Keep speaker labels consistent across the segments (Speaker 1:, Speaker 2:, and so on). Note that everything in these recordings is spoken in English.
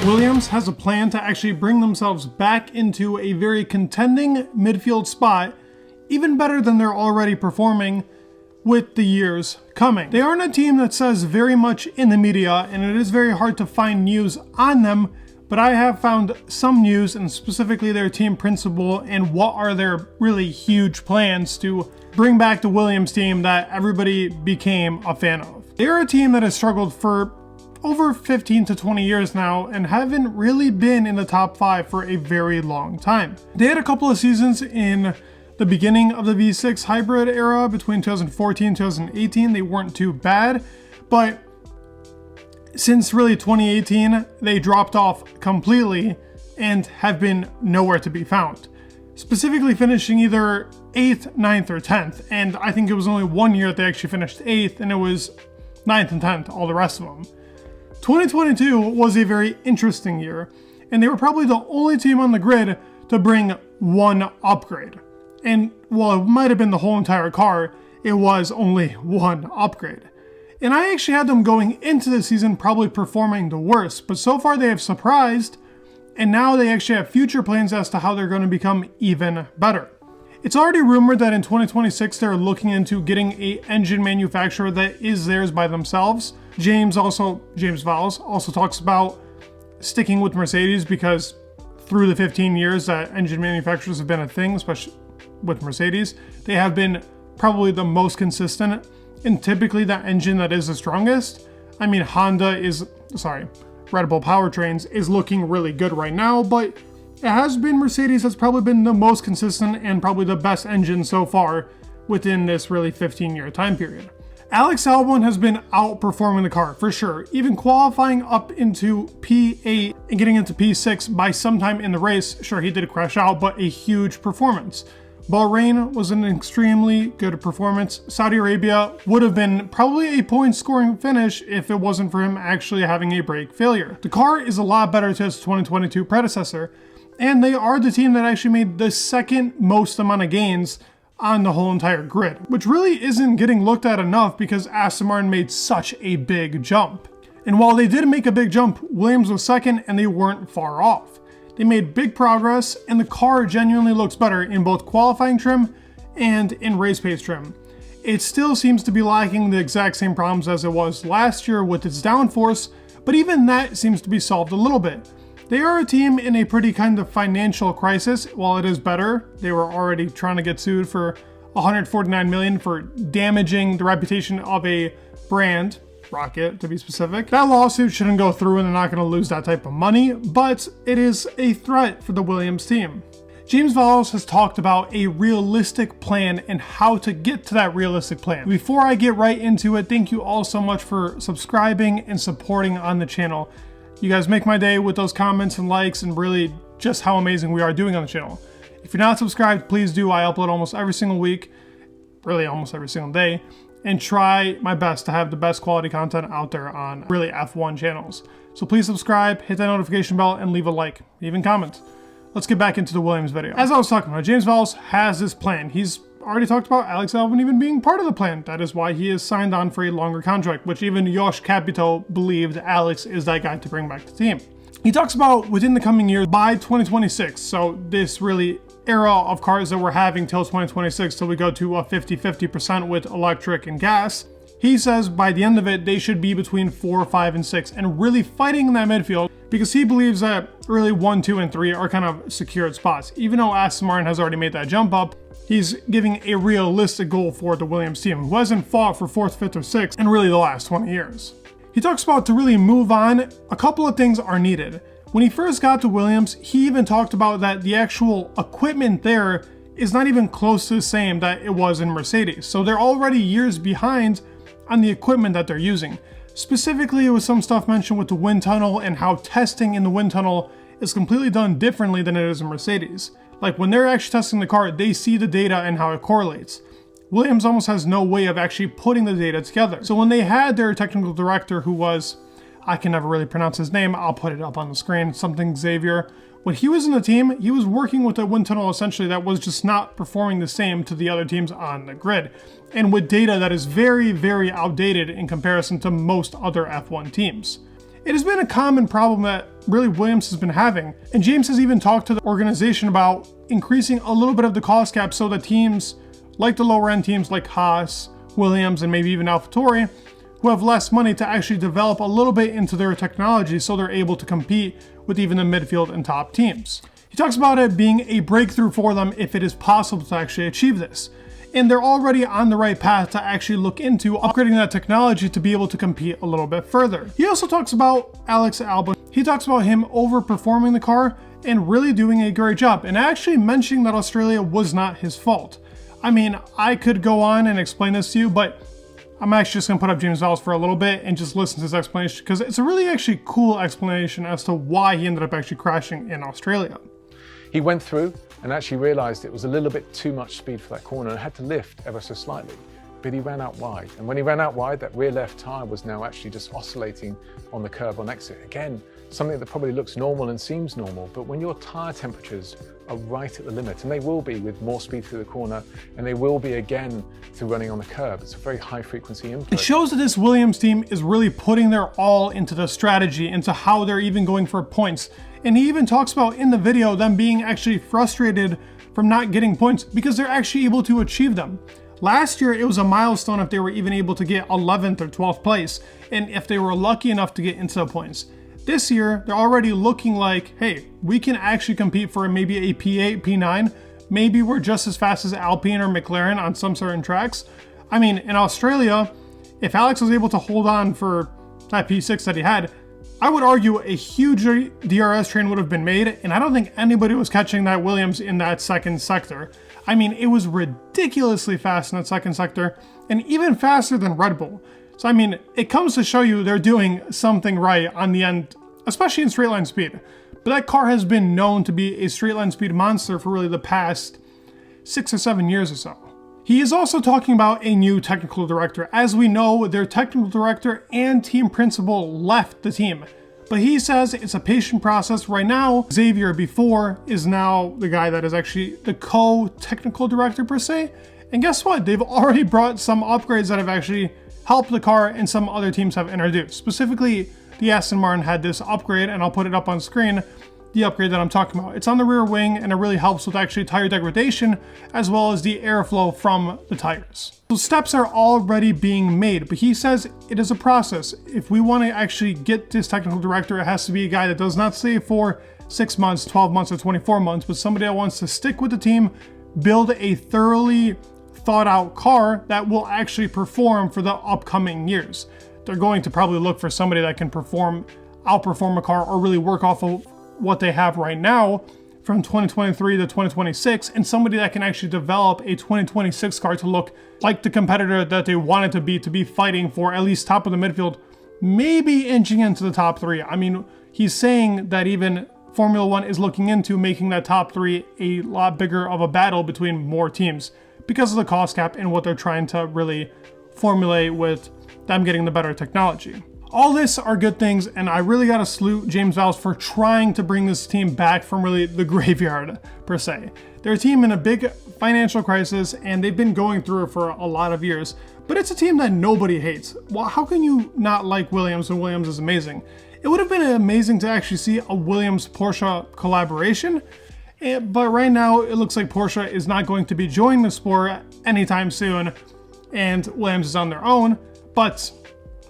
Speaker 1: Williams has a plan to actually bring themselves back into a very contending midfield spot, even better than they're already performing with the years coming. They aren't a team that says very much in the media, and it is very hard to find news on them, but I have found some news, and specifically their team principal and what are their really huge plans to bring back the Williams team that everybody became a fan of. They are a team that has struggled for over 15 to 20 years now and haven't really been in the top 5 for a very long time. They had a couple of seasons in the beginning of the V6 hybrid era between 2014 and 2018. They weren't too bad, but since really 2018, they dropped off completely and have been nowhere to be found. Specifically finishing either 8th, 9th, or 10th, and I think it was only one year that they actually finished 8th, and it was 9th and 10th, all the rest of them. 2022 was a very interesting year, and they were probably the only team on the grid to bring one upgrade. And while it might have been the whole entire car, it was only one upgrade. And I actually had them going into the season probably performing the worst, but so far they have surprised, and now they actually have future plans as to how they're going to become even better. It's already rumored that in 2026 they're looking into getting an engine manufacturer that is theirs by themselves. James Vowells also talks about sticking with Mercedes because through the 15 years that engine manufacturers have been a thing, especially with Mercedes, they have been probably the most consistent and typically that engine that is the strongest. I mean, Red Bull Powertrains is looking really good right now, but it has been Mercedes that's probably been the most consistent and probably the best engine so far within this really 15-year time period. Alex Albon has been outperforming the car for sure, even qualifying up into P8 and getting into P6 by sometime in the race. Sure, he did crash out, but a huge performance. Bahrain was an extremely good performance. Saudi Arabia would have been probably a point scoring finish if it wasn't for him actually having a brake failure. The car is a lot better to his 2022 predecessor, and they are the team that actually made the second most amount of gains on the whole entire grid, which really isn't getting looked at enough because Aston Martin made such a big jump. And while they did make a big jump, Williams was second and they weren't far off. They made big progress and the car genuinely looks better in both qualifying trim and in race pace trim. It still seems to be lacking the exact same problems as it was last year with its downforce, but even that seems to be solved a little bit. They are a team in a pretty kind of financial crisis. While it is better, they were already trying to get sued for $149 million for damaging the reputation of a brand, Rocket to be specific. That lawsuit shouldn't go through and they're not going to lose that type of money, but it is a threat for the Williams team. James Vowells has talked about a realistic plan and how to get to that realistic plan. Before I get right into it, thank you all so much for subscribing and supporting on the channel. You guys make my day with those comments and likes and really just how amazing we are doing on the channel. If you're not subscribed, please do. I upload almost every single week, really almost every single day, and try my best to have the best quality content out there on really F1 channels. So please subscribe, hit that notification bell, and leave a like, even comment. Let's get back into the Williams video. As I was talking about, James Vowells has this plan. He's already talked about Alex Albon even being part of the plan. That is why he is signed on for a longer contract, which even Josh Capito believed Alex is that guy to bring back the team. He talks about within the coming years, by 2026, so this really era of cars that we're having till 2026, till we go to a 50-50% with electric and gas. He says by the end of it, they should be between 4, 5, and 6 and really fighting in that midfield because he believes that really 1, 2, and 3 are kind of secured spots. Even though Aston Martin has already made that jump up, he's giving a realistic goal for the Williams team, who hasn't fought for 4th, 5th, or 6th in really the last 20 years. He talks about to really move on, a couple of things are needed. When he first got to Williams, he even talked about that the actual equipment there is not even close to the same that it was in Mercedes. So they're already years behind on the equipment that they're using. Specifically, it was some stuff mentioned with the wind tunnel and how testing in the wind tunnel is completely done differently than it is in Mercedes. Like when they're actually testing the car, they see the data and how it correlates. Williams almost has no way of actually putting the data together. So when they had their technical director, who was, I can never really pronounce his name, I'll put it up on the screen, something Xavier. When he was in the team, he was working with a wind tunnel essentially that was just not performing the same to the other teams on the grid. And with data that is very, very outdated in comparison to most other F1 teams. It has been a common problem that really Williams has been having, and James has even talked to the organization about increasing a little bit of the cost cap so that teams like the lower end teams like Haas, Williams, and maybe even AlphaTauri, who have less money, to actually develop a little bit into their technology so they're able to compete with even the midfield and top teams. He talks about it being a breakthrough for them if it is possible to actually achieve this. And they're already on the right path to actually look into upgrading that technology to be able to compete a little bit further. He also talks about Alex Albon. He talks about him overperforming the car and really doing a great job, and actually mentioning that Australia was not his fault. I mean, I could go on and explain this to you, but I'm actually just gonna put up James Vowells for a little bit and just listen to his explanation, because it's a really actually cool explanation as to why he ended up actually crashing in Australia.
Speaker 2: He went through and actually realized it was a little bit too much speed for that corner and had to lift ever so slightly, but he ran out wide. And when he ran out wide, that rear left tire was now actually just oscillating on the curb on exit. Again, something that probably looks normal and seems normal, but when your tire temperatures are right at the limit, and they will be with more speed through the corner, and they will be again through running on the curb. It's a very high frequency input.
Speaker 1: It shows that this Williams team is really putting their all into the strategy, into how they're even going for points. And he even talks about in the video them being actually frustrated from not getting points because they're actually able to achieve them. Last year, it was a milestone if they were even able to get 11th or 12th place, and if they were lucky enough to get into the points. This year, they're already looking like, hey, we can actually compete for maybe a P8, P9. Maybe we're just as fast as Alpine or McLaren on some certain tracks. I mean, in Australia, if Alex was able to hold on for that P6 that he had, I would argue a huge DRS train would have been made, and I don't think anybody was catching that Williams in that second sector. I mean, it was ridiculously fast in that second sector, and even faster than Red Bull. So I mean, it comes to show you they're doing something right on the end, especially in straight line speed. But that car has been known to be a straight line speed monster for really the past 6 or 7 years or so. He is also talking about a new technical director. As we know, their technical director and team principal left the team. But he says it's a patient process. Right now, Xavier before is now the guy that is actually the co-technical director per se. And guess what? They've already brought some upgrades that have actually helped the car and some other teams have introduced. Specifically, the Aston Martin had this upgrade, and I'll put it up on screen, the upgrade that I'm talking about. It's on the rear wing, and it really helps with actually tire degradation as well as the airflow from the tires. So steps are already being made, but he says it is a process. If we want to actually get this technical director, it has to be a guy that does not stay for 6 months, 12 months, or 24 months, but somebody that wants to stick with the team, build a thoroughly thought out car that will actually perform for the upcoming years. They're going to probably look for somebody that can outperform a car, or really work off of what they have right now from 2023 to 2026, and somebody that can actually develop a 2026 car to look like the competitor that they want it to be fighting for at least top of the midfield, maybe inching into the top 3. I mean, he's saying that even Formula One is looking into making that top 3 a lot bigger of a battle between more teams because of the cost cap and what they're trying to really formulate with them getting the better technology. All this are good things, and I really gotta salute James Vowells for trying to bring this team back from really the graveyard, per se. They're a team in a big financial crisis, and they've been going through it for a lot of years, but it's a team that nobody hates. Well, how can you not like Williams when Williams is amazing? It would have been amazing to actually see a Williams-Porsche collaboration, but right now it looks like Porsche is not going to be joining the sport anytime soon, and Williams is on their own. But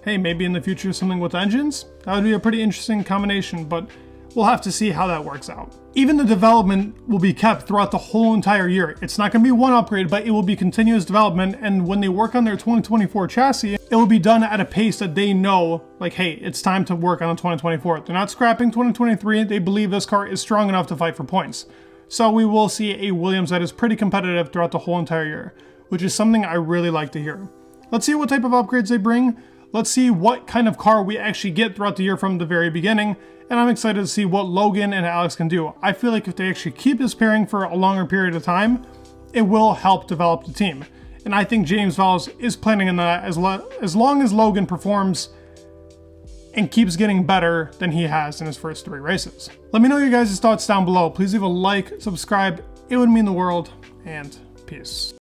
Speaker 1: hey, maybe in the future something with engines? That would be a pretty interesting combination, but we'll have to see how that works out. Even the development will be kept throughout the whole entire year. It's not going to be one upgrade, but it will be continuous development, and when they work on their 2024 chassis, it will be done at a pace that they know, like, hey, it's time to work on the 2024. They're not scrapping 2023. They believe this car is strong enough to fight for points. So we will see a Williams that is pretty competitive throughout the whole entire year, which is something I really like to hear. Let's see what type of upgrades they bring. Let's see what kind of car we actually get throughout the year from the very beginning. And I'm excited to see what Logan and Alex can do. I feel like if they actually keep this pairing for a longer period of time, it will help develop the team. And I think James Vowells is planning on that as long as Logan performs and keeps getting better than he has in his first 3 races. Let me know your guys' thoughts down below. Please leave a like, subscribe. It would mean the world, and peace.